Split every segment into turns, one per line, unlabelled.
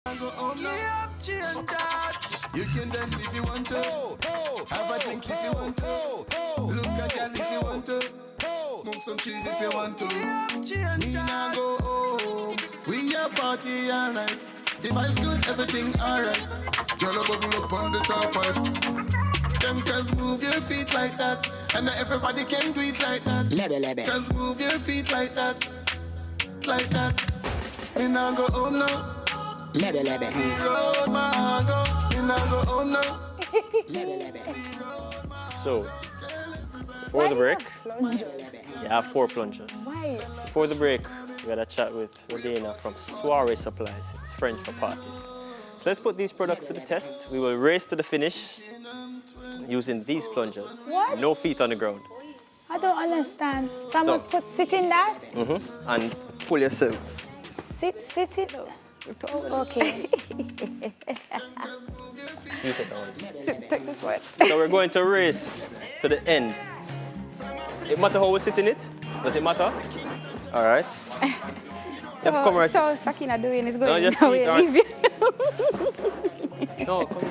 You can dance if you want to. Have a drink if you want to. Look at girl if you want to. Smoke some trees if you want to. Me nah go home. We a party all night. The vibe's good, everything alright. Girl, a bubble up on the top pipe. Them cause move your feet like that. And not everybody can do it like that. Cause move your feet like that. Like that. Me nah go home now. Road my go. Me nah go home now.
So, before the break, you have 4 plungers.
Why?
Before the break, we had a chat with Rodina from Soiree Supplies. It's French for parties. So let's put these products to the test. We will race to the finish using these plungers.
What?
No feet on the ground.
I don't understand. So I must sit in that?
And pull yourself.
Sit it. Okay.
You take that one.
Take this one.
So we're going to race to the end. It matter how we sit in it? Does it matter? All right.
So Sakina doing is going
just
now.
eat, all right.
Leave you.
No, come.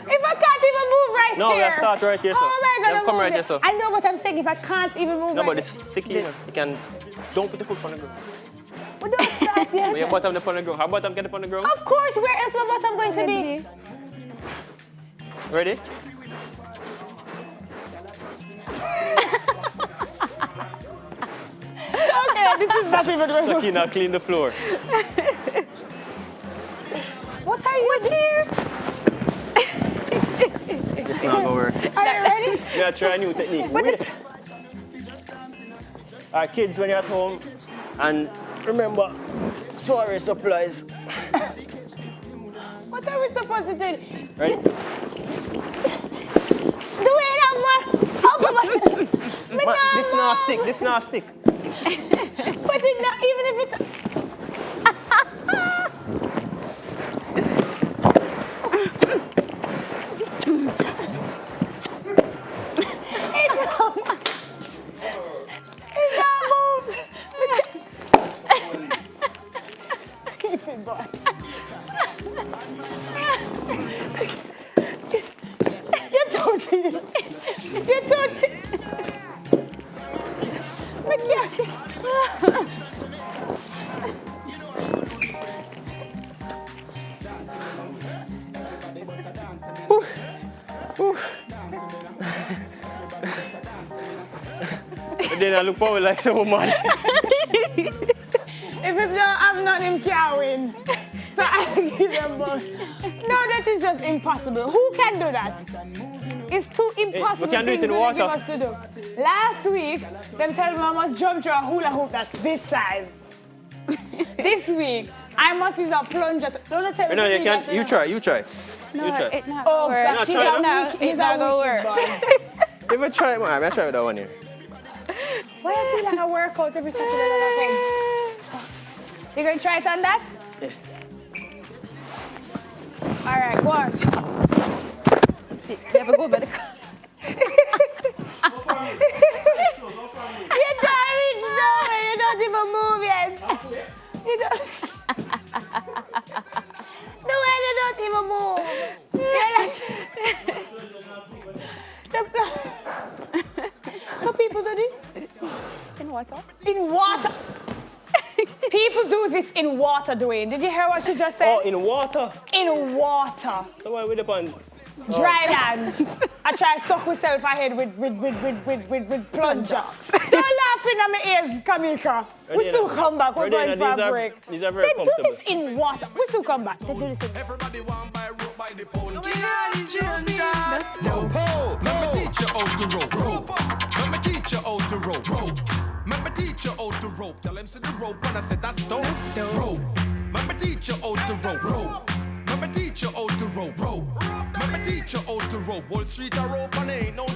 If I can't even move right
No,
here.
we start right here, so.
How am I gonna
Come
move
right
it?
here, so.
I know what I'm saying. If I can't even move
No,
right
but it's sticky. You can. Don't put the foot on the ground.
We don't start yet.
Your bottom up on the ground. How bottom get up on the ground?
Of course, where else my bottom going to be?
Ready?
Okay, this is not even working.
Sakina, clean the floor.
What are you here?
This not gonna work.
Are you ready?
Yeah, try a new technique. Wait. All right, kids, when you're at home, and remember, Soiree Supplies.
What are we supposed to do?
Ready?
Do it up,
This not stick. This not stick.
But it not, even if it's...
Then I look forward like some woman.
If it don't have nothing, can't win. So I give them both. No, that is just impossible. Who can do that? It's too impossible
we can do it
things
in
that they give
water.
us to do. Last week, them tell me I must jump through a hula hoop that's this size. This week, I must use a plunger. Don't tell me.
No, you can't. You try.
No,
You try.
it not oh,
Not
gosh, she's
try
a
it.
weak, he's a wicked boy.
Even try it, man. I try with that one here.
Why I feel like I work out every Saturday when I come? You gonna try it on that?
Yes.
All right, watch.
You ever go by the car?
You don't reach nowhere. You don't even move yet. You don't. The way you don't even move. You're like. So people do this?
In water?
In water. People do this in water, Dwayne. Did you hear what she just said?
Oh, in water.
In water.
So why we depend?
Dry land. I try to suck myself ahead with plunger. Don't laugh in my ears, Kamika. We still come back. We're going for a break.
These are very
They do
comfortable.
this in water. We still come back. They do this in water.
Everybody want by rope by the pound. Yo, let me teach you how to rope. Let me teach you how to rope. Let me teach you how to rope. Tell him see the rope when I said that's dope. Rope. Let me teach you how to rope. Let me teach you how to rope. Let me teach you how to rope. Wall Street a rope and ain't no